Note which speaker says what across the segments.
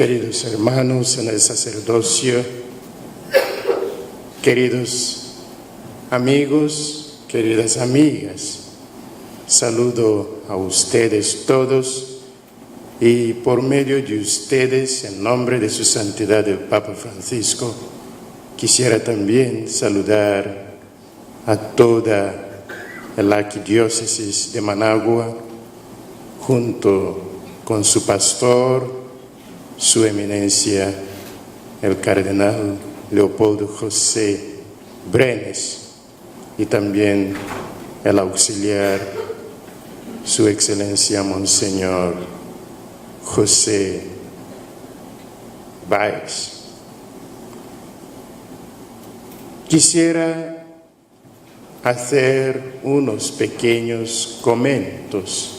Speaker 1: Queridos hermanos en el sacerdocio, queridos amigos, queridas amigas, saludo a ustedes todos y por medio de ustedes, en nombre de su santidad el Papa Francisco, quisiera también saludar a toda la arquidiócesis de Managua, junto con su pastor, su eminencia, el cardenal Leopoldo José Brenes, y también el auxiliar, su excelencia Monseñor José Báez. Quisiera hacer unos pequeños comentarios.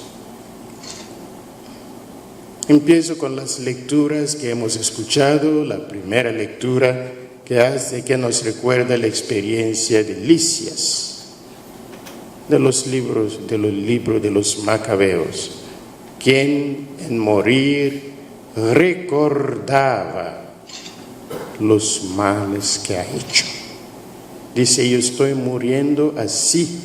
Speaker 1: Empiezo con las lecturas que hemos escuchado. La primera lectura que nos recuerda la experiencia de Lisias, de los libros de los Macabeos, quien en morir recordaba los males que ha hecho. Dice: yo estoy muriendo así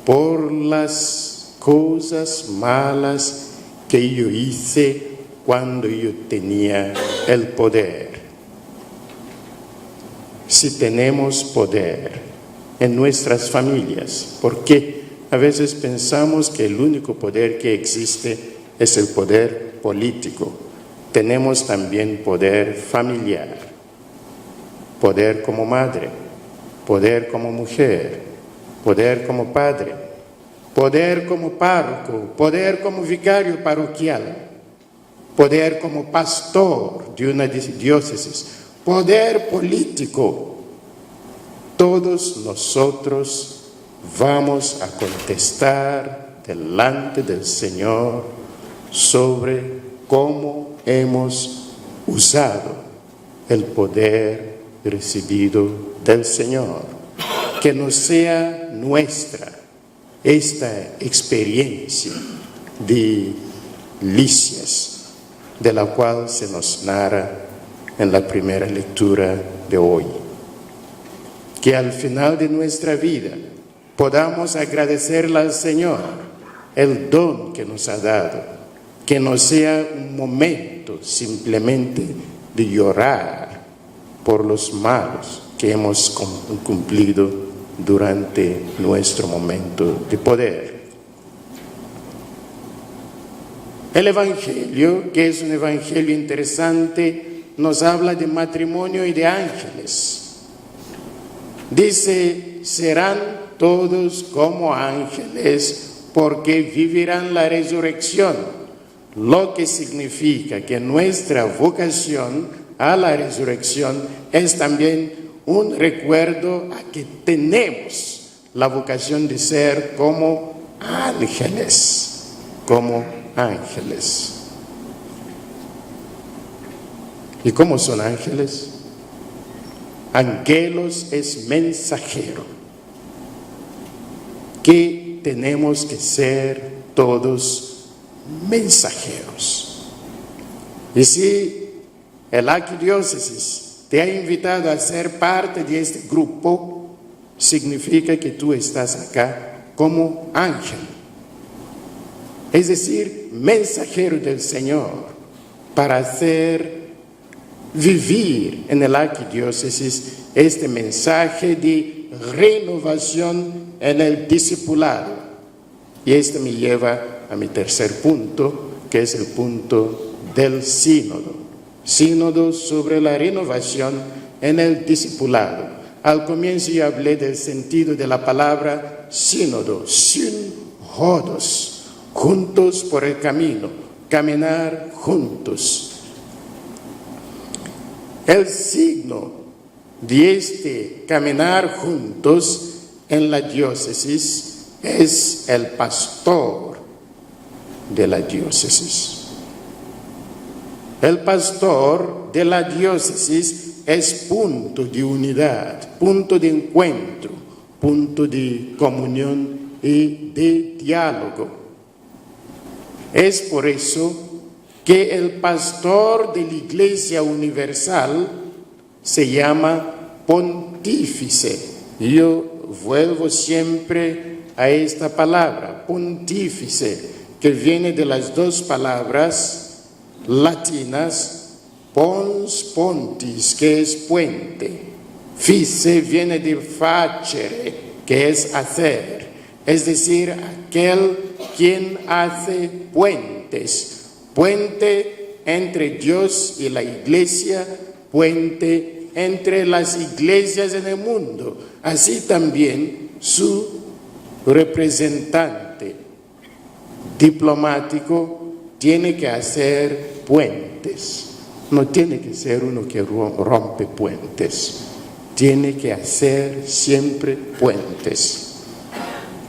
Speaker 1: por las cosas malas que yo hice cuando yo tenía el poder. Si tenemos poder en nuestras familias, porque a veces pensamos que el único poder que existe es el poder político, tenemos también poder familiar, poder como madre, poder como mujer, poder como padre, poder como párroco, poder como vicario parroquial, poder como pastor de una diócesis, poder político. Todos nosotros vamos a contestar delante del Señor sobre cómo hemos usado el poder recibido del Señor. Que no sea nuestra esta experiencia de Lisias, de la cual se nos narra en la primera lectura de hoy. Que al final de nuestra vida podamos agradecerle al Señor el don que nos ha dado, que no sea un momento simplemente de llorar por los malos que hemos cumplido durante nuestro momento de poder. El Evangelio, que es un Evangelio interesante, nos habla de matrimonio y de ángeles. Dice: serán todos como ángeles porque vivirán la resurrección, lo que significa que nuestra vocación a la resurrección es también un recuerdo a que tenemos la vocación de ser como ángeles, como ángeles. ¿Y cómo son ángeles? Angelos es mensajero, que tenemos que ser todos mensajeros. Y si el arquidiócesis te ha invitado a ser parte de este grupo, significa que tú estás acá como ángel, es decir, mensajero del Señor, para hacer vivir en el arquidiócesis este mensaje de renovación en el discipulado. Y esto me lleva a mi tercer punto, que es el punto del sínodo. Sínodo sobre la renovación en el discipulado. Al comienzo yo hablé del sentido de la palabra sínodo, syn-hodos, juntos por el camino, caminar juntos. El signo de este caminar juntos en la diócesis es el pastor de la diócesis. El pastor de la diócesis es punto de unidad, punto de encuentro, punto de comunión y de diálogo. Es por eso que el pastor de la Iglesia Universal se llama pontífice. Yo vuelvo siempre a esta palabra, pontífice, que viene de las dos palabras latinas, pons, pontis, que es puente. Fice viene de facere, que es hacer, es decir, aquel quien hace puentes. Puente entre Dios y la Iglesia, puente entre las iglesias en el mundo. Así también su representante diplomático tiene que hacer puentes. No tiene que ser uno que rompe puentes. Tiene que hacer siempre puentes.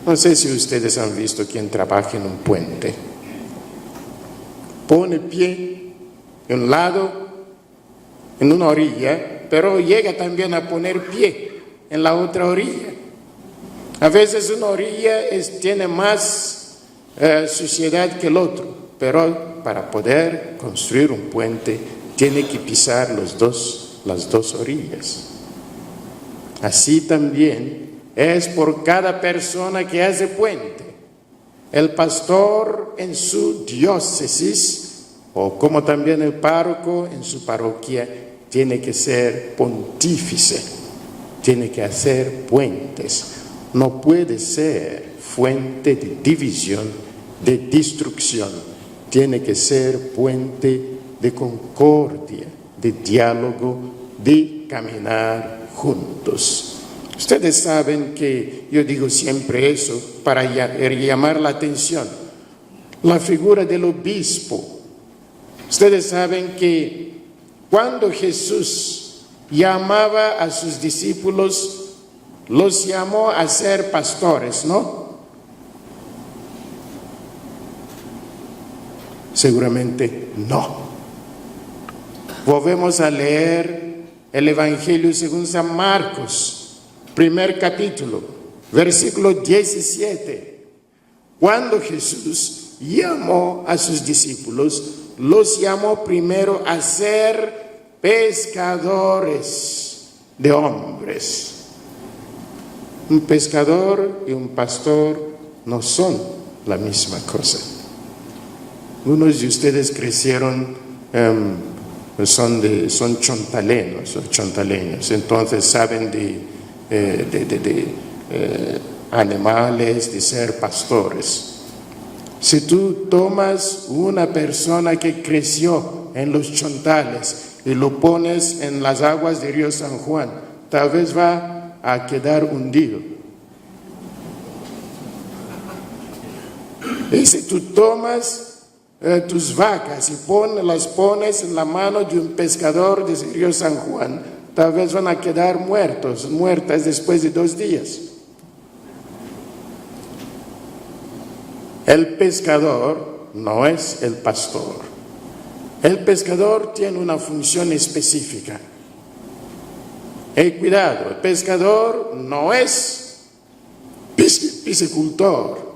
Speaker 1: No sé si ustedes han visto quien trabaja en un puente. Pone pie en un lado, en una orilla, pero llega también a poner pie en la otra orilla. A veces una orilla tiene más suciedad que el otro, pero para poder construir un puente tiene que pisar las dos orillas. Así también es por cada persona que hace puente. El pastor en su diócesis, o como también el párroco en su parroquia, tiene que ser pontífice, tiene que hacer puentes. No puede ser fuente de división, de destrucción. Tiene que ser puente de concordia, de diálogo, de caminar juntos. Ustedes saben que yo digo siempre eso para llamar la atención. La figura del obispo. Ustedes saben que cuando Jesús llamaba a sus discípulos, los llamó a ser pastores, ¿no? Seguramente no. Volvemos a leer el Evangelio según San Marcos. Primer capítulo, versículo 17. Cuando Jesús llamó a sus discípulos, los llamó primero a ser pescadores de hombres. Un pescador y un pastor no son la misma cosa. Unos de ustedes crecieron, son chontaleños, entonces saben de animales, de ser pastores. Si tú tomas una persona que creció en los chontales y lo pones en las aguas del río San Juan, tal vez va a quedar hundido. Y si tú tomas tus vacas y las pones en la mano de un pescador del río San Juan, tal vez van a quedar muertas después de 2 días. El pescador no es el pastor. El pescador tiene una función específica. Cuidado, el pescador no es piscicultor.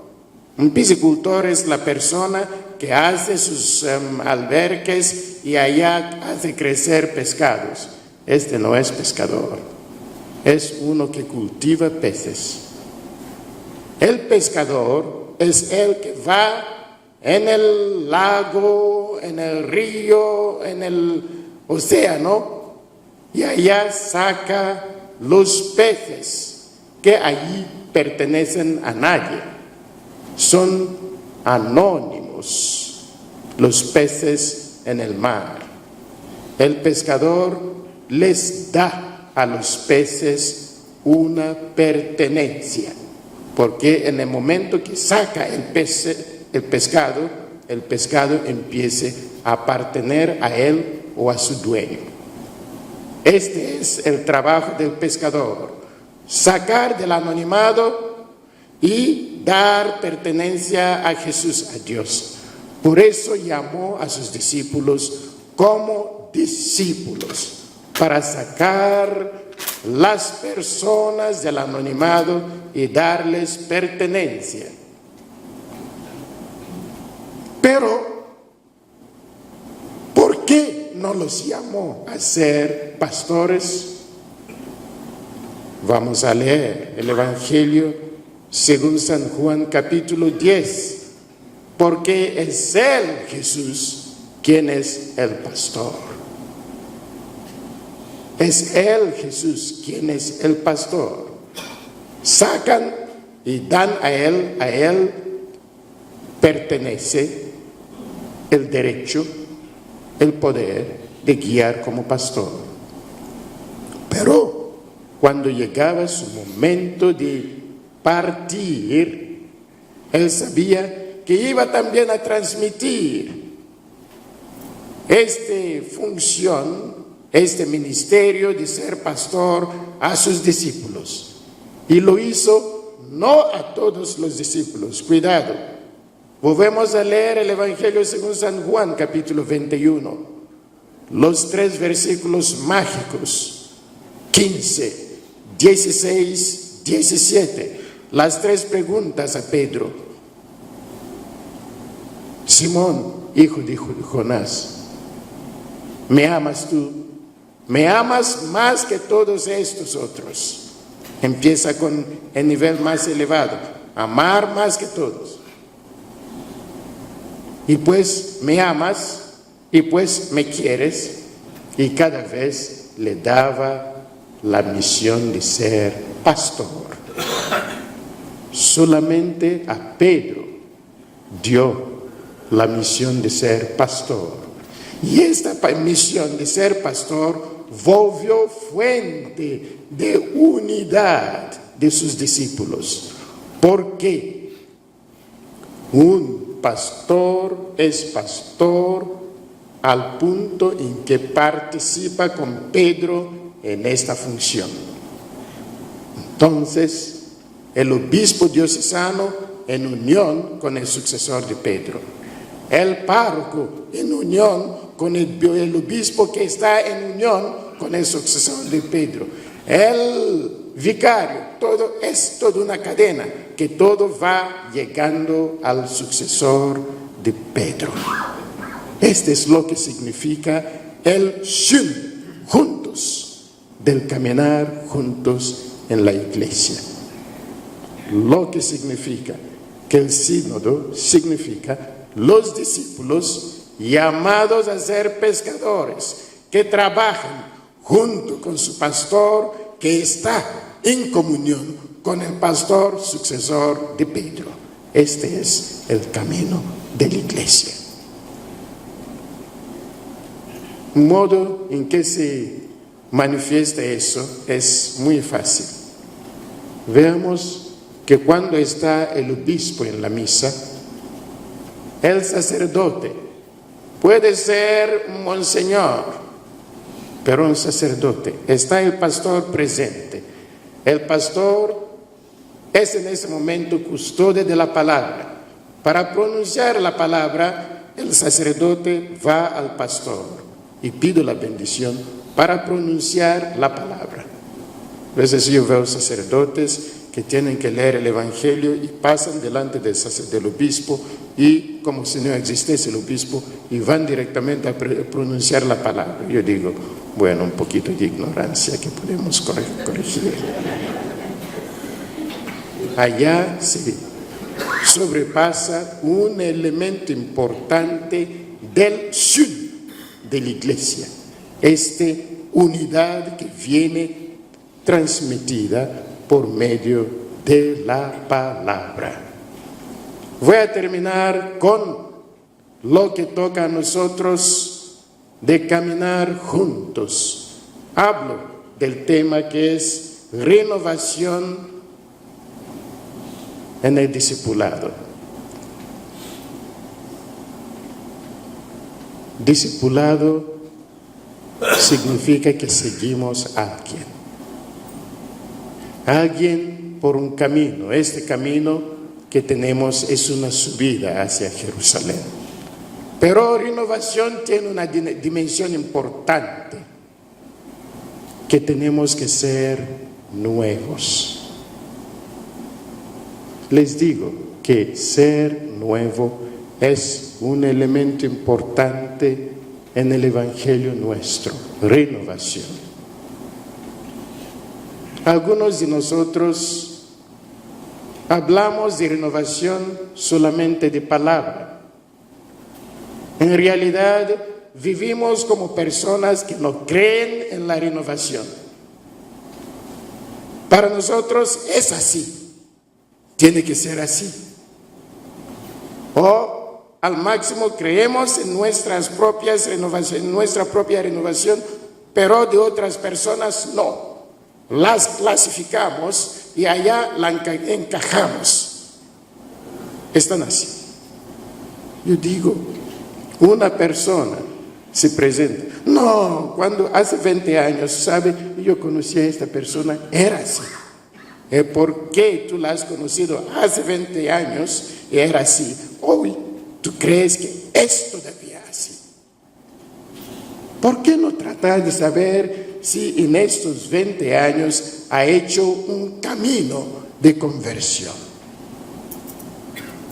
Speaker 1: Un piscicultor es la persona que hace sus alberques y allá hace crecer pescados. Este no es pescador, es uno que cultiva peces. El pescador es el que va en el lago, en el río, en el océano y allá saca los peces que allí pertenecen a nadie. Son anónimos los peces en el mar. El pescador les da a los peces una pertenencia, porque en el momento que saca el pescado empiece a apartener a él o a su dueño. Este es el trabajo del pescador, sacar del anonimato y dar pertenencia a Jesús, a Dios. Por eso llamó a sus discípulos como discípulos, para sacar las personas del anonimato y darles pertenencia. Pero no los llamó a ser pastores? Vamos a leer el Evangelio según San Juan capítulo 10, porque es Él, Jesús, quien es el pastor. Es Él, Jesús, quien es el pastor. Sacan y dan a Él pertenece el derecho, el poder de guiar como pastor. Pero cuando llegaba su momento de partir, Él sabía que iba también a transmitir esta función, este ministerio de ser pastor a sus discípulos. Y lo hizo no a todos los discípulos. Cuidado. Volvemos a leer el Evangelio según San Juan, capítulo 21. Los 3 versículos mágicos, 15, 16, 17. Las 3 preguntas a Pedro. Simón, hijo de Jonás, ¿me amas tú? ¿Me amas más que todos estos otros? Empieza con el nivel más elevado, amar más que todos. Y pues me amas, y pues me quieres, y cada vez le daba la misión de ser pastor. Solamente a Pedro dio la misión de ser pastor. Y esta misión de ser pastor volvió fuente de unidad de sus discípulos. Porque un pastor es pastor al punto en que participa con Pedro en esta función. Entonces, el obispo diocesano en unión con el sucesor de Pedro, el párroco en unión con el obispo que está en unión con el sucesor de Pedro, el vicario, todo es toda una cadena que todo va llegando al sucesor de Pedro. Este es lo que significa el shun, juntos, del caminar juntos en la iglesia. Lo que significa que el sínodo significa los discípulos llamados a ser pescadores, que trabajan junto con su pastor, que está en comunión con el pastor sucesor de Pedro. Este es el camino de la iglesia. Un modo en que se manifiesta eso es muy fácil. Veamos que cuando está el obispo en la misa, el sacerdote puede ser un monseñor, pero un sacerdote. Está el pastor presente. El pastor es en ese momento custodio de la palabra. Para pronunciar la palabra, el sacerdote va al pastor y pide la bendición para pronunciar la palabra. A veces yo veo sacerdotes que tienen que leer el Evangelio y pasan delante del obispo y como si no existiese el obispo y van directamente a pronunciar la palabra. Yo digo, bueno, un poquito de ignorancia que podemos corregir. Allá se sobrepasa un elemento importante del shun de la iglesia, esta unidad que viene transmitida por medio de la palabra. Voy a terminar con lo que toca a nosotros de caminar juntos. Hablo del tema que es renovación en el discipulado. Discipulado significa que seguimos a alguien por un camino. Este camino que tenemos es una subida hacia Jerusalén. Pero renovación tiene una dimensión importante, que tenemos que ser nuevos. Les digo que ser nuevo es un elemento importante en el Evangelio nuestro, renovación. Algunos de nosotros hablamos de renovación solamente de palabra. En realidad, vivimos como personas que no creen en la renovación. Para nosotros es así, tiene que ser así. O al máximo creemos en nuestras propias renovaciones, en nuestra propia renovación, pero de otras personas no. Las clasificamos y allá la encajamos. Están así. Yo digo, una persona se presenta. No, cuando hace 20 años, ¿sabe? Yo conocí a esta persona, era así. ¿Por qué tú la has conocido hace 20 años y era así? Hoy tú crees que es todavía así. ¿Por qué no tratar de saber si en estos 20 años ha hecho un camino de conversión?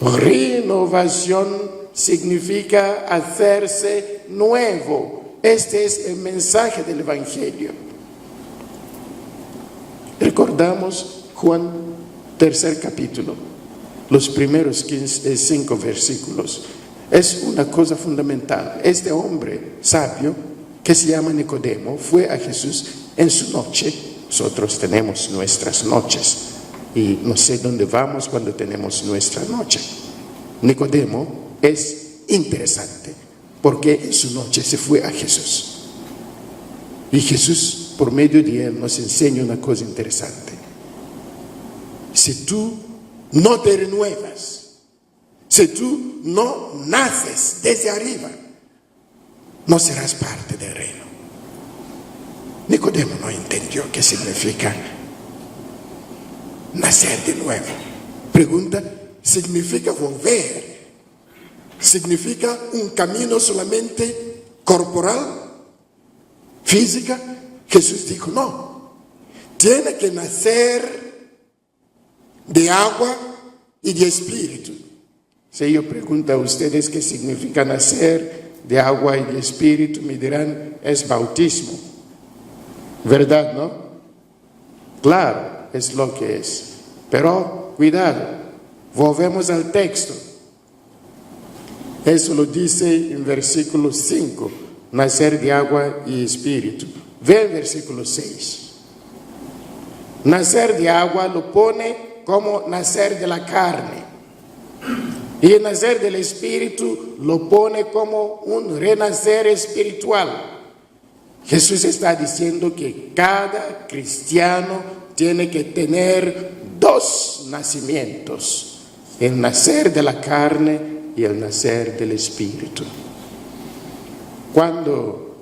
Speaker 1: Renovación significa hacerse nuevo. Este es el mensaje del Evangelio. Recordamos Juan 3 capítulo, los primeros 5 versículos. Es una cosa fundamental. Este hombre sabio, que se llama Nicodemo, fue a Jesús en su noche. Nosotros tenemos nuestras noches y no sé dónde vamos cuando tenemos nuestra noche. Nicodemo es interesante porque en su noche se fue a Jesús. Y Jesús, por medio de él, nos enseña una cosa interesante. Si tú no te renuevas, si tú no naces desde arriba, no serás parte del reino. Nicodemo no entendió qué significa nacer de nuevo. Pregunta, ¿significa volver? ¿Significa un camino solamente corporal, física? Jesús dijo, no. Tiene que nacer de agua y de espíritu. Si yo pregunto a ustedes qué significa nacer de agua y de espíritu, me dirán, es bautismo. ¿Verdad, no? Claro, es lo que es. Pero, cuidado, volvemos al texto. Eso lo dice en versículo 5, nacer de agua y espíritu. Ve el versículo 6. Nacer de agua lo pone como nacer de la carne. Y el nacer del espíritu lo pone como un renacer espiritual. Jesús está diciendo que cada cristiano tiene que tener 2 nacimientos: el nacer de la carne y el nacer del espíritu. Cuando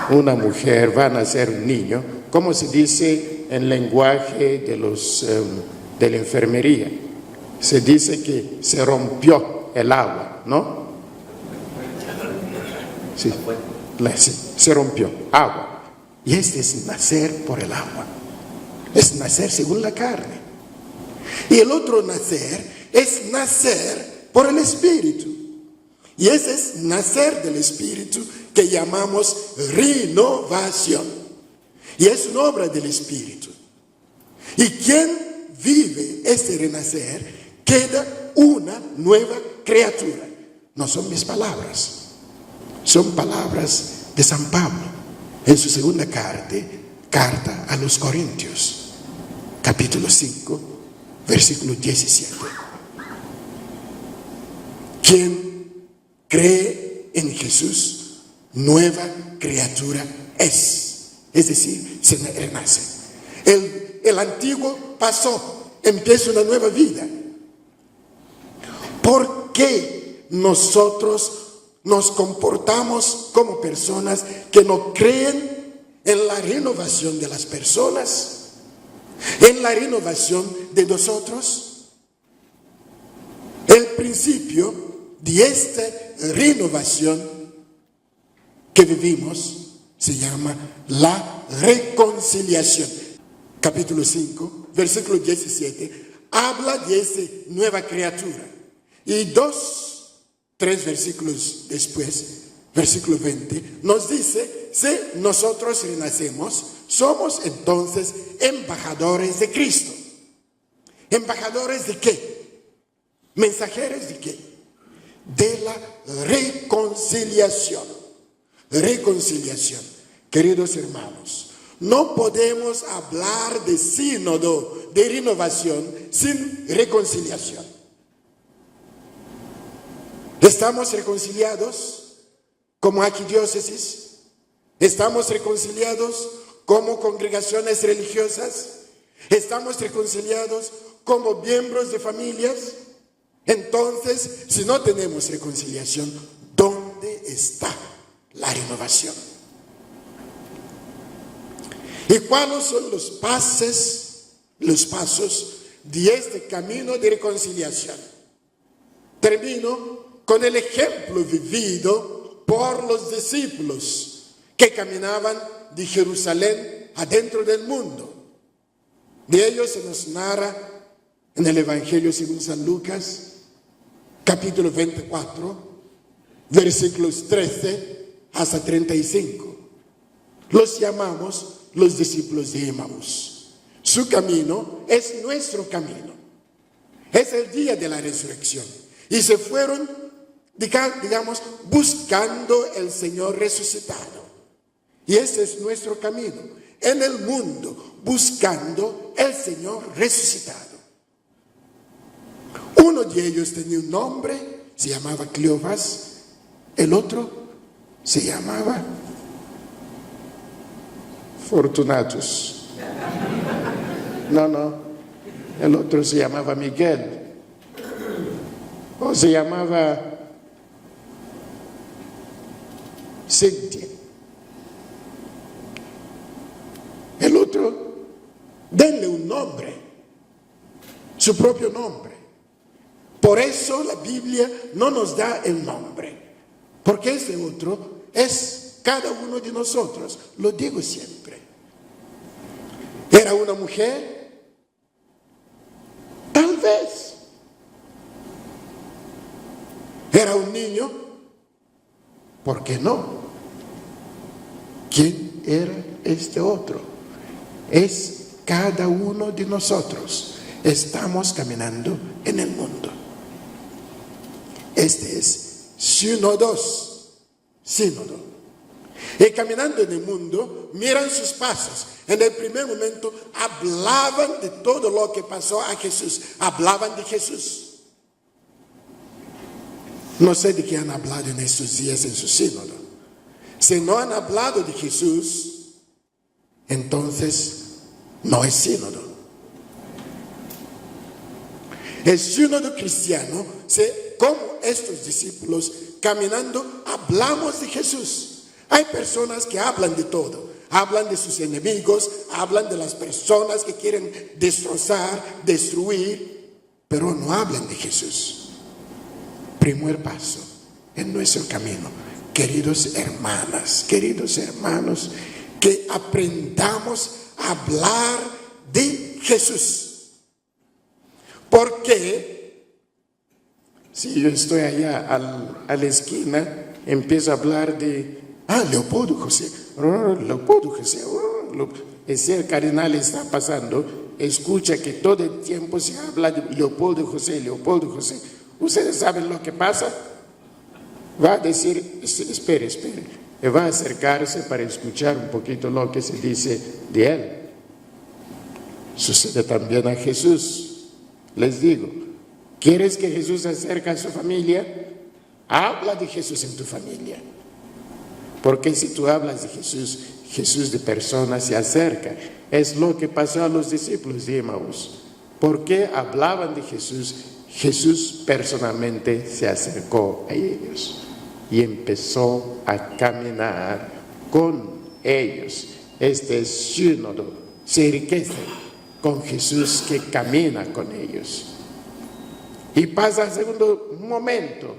Speaker 1: una mujer va a nacer un niño, ¿cómo se dice en lenguaje de la enfermería? Se dice que se rompió el agua, ¿no? Sí, se rompió agua. Y este es nacer por el agua. Es nacer según la carne. Y el otro nacer es nacer por el espíritu. Y ese es nacer del espíritu que llamamos renovación. Y es una obra del espíritu. Y quien vive este renacer queda una nueva criatura. No son mis palabras, son palabras de San Pablo en su segunda carta a los Corintios, capítulo 5, versículo 17. Quien cree en Jesús, nueva criatura es decir, se renace. El antiguo pasó, empieza una nueva vida. ¿Por qué nosotros nos comportamos como personas que no creen en la renovación de las personas, en la renovación de nosotros? El principio de esta renovación que vivimos se llama la reconciliación. Capítulo 5, versículo 17, habla de esa nueva criatura. Y 3 versículos después versículo 20, nos dice, si nosotros renacemos, somos entonces embajadores de Cristo. ¿Embajadores de qué? ¿Mensajeros de qué? De la reconciliación. Reconciliación. Queridos hermanos, no podemos hablar de sínodo, de renovación, sin reconciliación. ¿Estamos reconciliados como arquidiócesis? ¿Estamos reconciliados como congregaciones religiosas? ¿Estamos reconciliados como miembros de familias? Entonces, si no tenemos reconciliación, ¿dónde está la renovación? ¿Y cuáles son los pasos de este camino de reconciliación? Termino con el ejemplo vivido por los discípulos que caminaban de Jerusalén adentro del mundo. De ellos se nos narra en el Evangelio según San Lucas, capítulo 24, versículos 13 hasta 35. Los llamamos los discípulos de Emaús. Su camino es nuestro camino. Es el día de la resurrección. Y se fueron, digamos, buscando el Señor resucitado. Y ese es nuestro camino. En el mundo, buscando el Señor resucitado. Uno de ellos tenía un nombre, se llamaba Cleofas. El otro se llamaba Fortunatus. No. El otro se llamaba Miguel. O se llamaba Cintia. El otro, denle un nombre, su propio nombre. Por eso la Biblia no nos da el nombre, porque ese otro es cada uno de nosotros, lo digo siempre. ¿Era una mujer? Tal vez. ¿Era un niño? ¿Por qué no? ¿Quién era este otro? Es cada uno de nosotros. Estamos caminando en el mundo. Este es sínodo. Y caminando en el mundo, miran sus pasos. En el primer momento hablaban de todo lo que pasó a Jesús. Hablaban de Jesús. No sé de qué han hablado en estos días en su sínodo. Si no han hablado de Jesús, entonces no es sínodo. El sínodo cristiano, como estos discípulos, caminando, hablamos de Jesús. Hay personas que hablan de todo. Hablan de sus enemigos, hablan de las personas que quieren destrozar, destruir, pero no hablan de Jesús. Primer paso en nuestro camino, queridos hermanos, que aprendamos a hablar de Jesús. Porque si yo estoy allá a la esquina, empiezo a hablar de Leopoldo José. Ese cardenal está pasando, escucha que todo el tiempo se habla de Leopoldo José. ¿Ustedes saben lo que pasa? Va a decir, espere, y va a acercarse para escuchar un poquito lo que se dice de él. Sucede también a Jesús. Les digo, ¿quieres que Jesús se acerque a su familia? Habla de Jesús en tu familia. Porque si tú hablas de Jesús, Jesús de personas se acerca. Es lo que pasó a los discípulos de Emaús. ¿Por qué hablaban de Jesús? Jesús personalmente se acercó a ellos y empezó a caminar con ellos. Este sínodo se enriquece con Jesús que camina con ellos. Y pasa al segundo momento.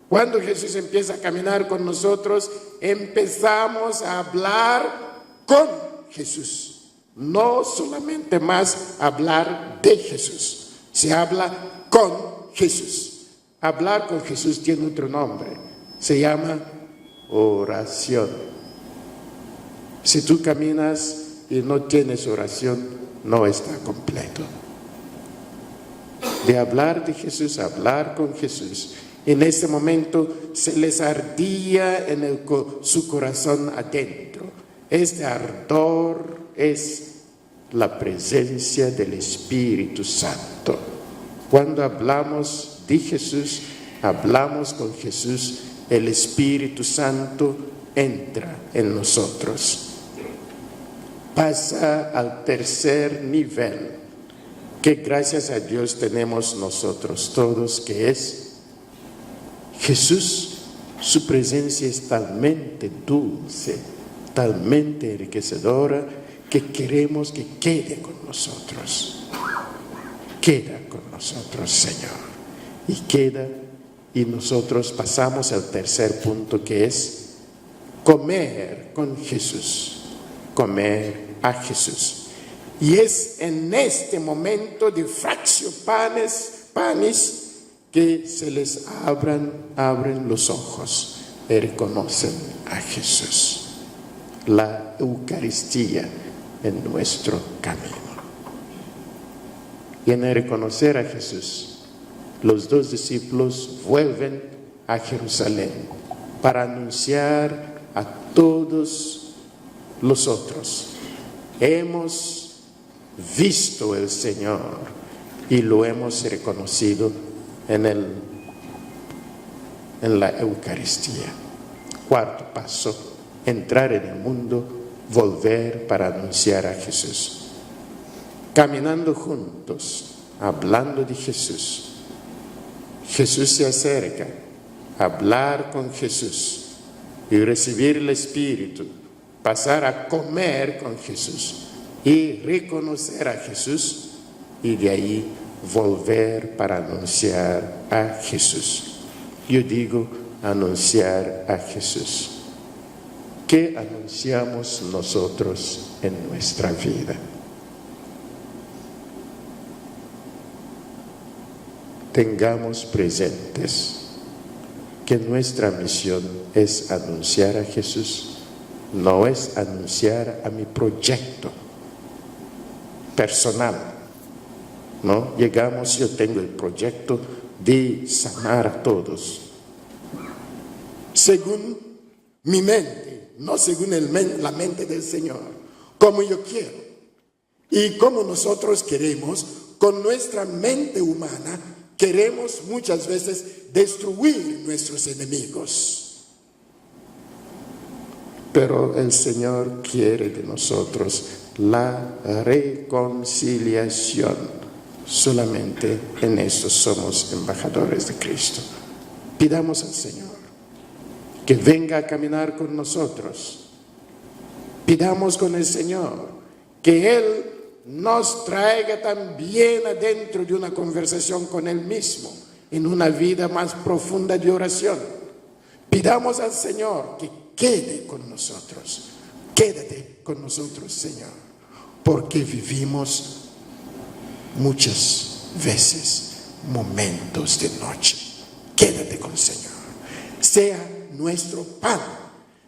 Speaker 1: Cuando Jesús empieza a caminar con nosotros, empezamos a hablar con Jesús. No solamente más hablar de Jesús, se habla con Jesús. Hablar con Jesús tiene otro nombre, se llama oración. Si tú caminas y no tienes oración, no está completo. De hablar de Jesús, hablar con Jesús. En ese momento se les ardía en su corazón adentro. Este ardor es la presencia del Espíritu Santo. Cuando hablamos de Jesús, hablamos con Jesús, el Espíritu Santo entra en nosotros. Pasa al tercer nivel, que gracias a Dios tenemos nosotros todos, que es Jesús. Su presencia es talmente dulce, talmente enriquecedora, que queremos que quede con nosotros. Queda con nosotros, Señor. Y queda, y nosotros pasamos al tercer punto, que es comer con Jesús. Comer a Jesús. Y es en este momento de fractio panis que se les abren los ojos y reconocen a Jesús. La Eucaristía en nuestro camino. Y en el reconocer a Jesús, los dos discípulos vuelven a Jerusalén para anunciar a todos los otros: hemos visto al Señor y lo hemos reconocido en la Eucaristía. Cuarto paso: entrar en el mundo, volver para anunciar a Jesús. Caminando juntos, hablando de Jesús. Jesús se acerca, hablar con Jesús y recibir el Espíritu, pasar a comer con Jesús y reconocer a Jesús, y de ahí volver para anunciar a Jesús. Yo digo anunciar a Jesús. ¿Qué anunciamos nosotros en nuestra vida? Tengamos presentes que nuestra misión es anunciar a Jesús, no es anunciar a mi proyecto personal, ¿no? Llegamos, yo tengo el proyecto de sanar a todos, según mi mente, no según la mente del Señor, como yo quiero y como nosotros queremos. Con nuestra mente humana queremos muchas veces destruir nuestros enemigos, pero el Señor quiere de nosotros la reconciliación. Solamente en eso somos embajadores de Cristo. Pidamos al Señor que venga a caminar con nosotros. Pidamos con el Señor que Él nos traiga también adentro de una conversación con Él mismo, en una vida más profunda de oración. Pidamos al Señor que quede con nosotros. Quédate con nosotros, Señor, porque vivimos muchas veces momentos de noche. Quédate con el Señor. Sea nuestro pan,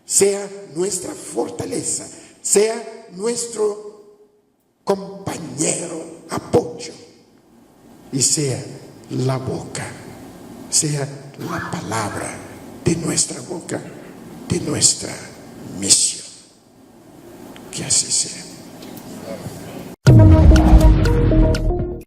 Speaker 1: sea nuestra fortaleza, sea nuestro compañero, apoyo, y sea la boca, sea la palabra de nuestra boca, de nuestra misión. Que así sea.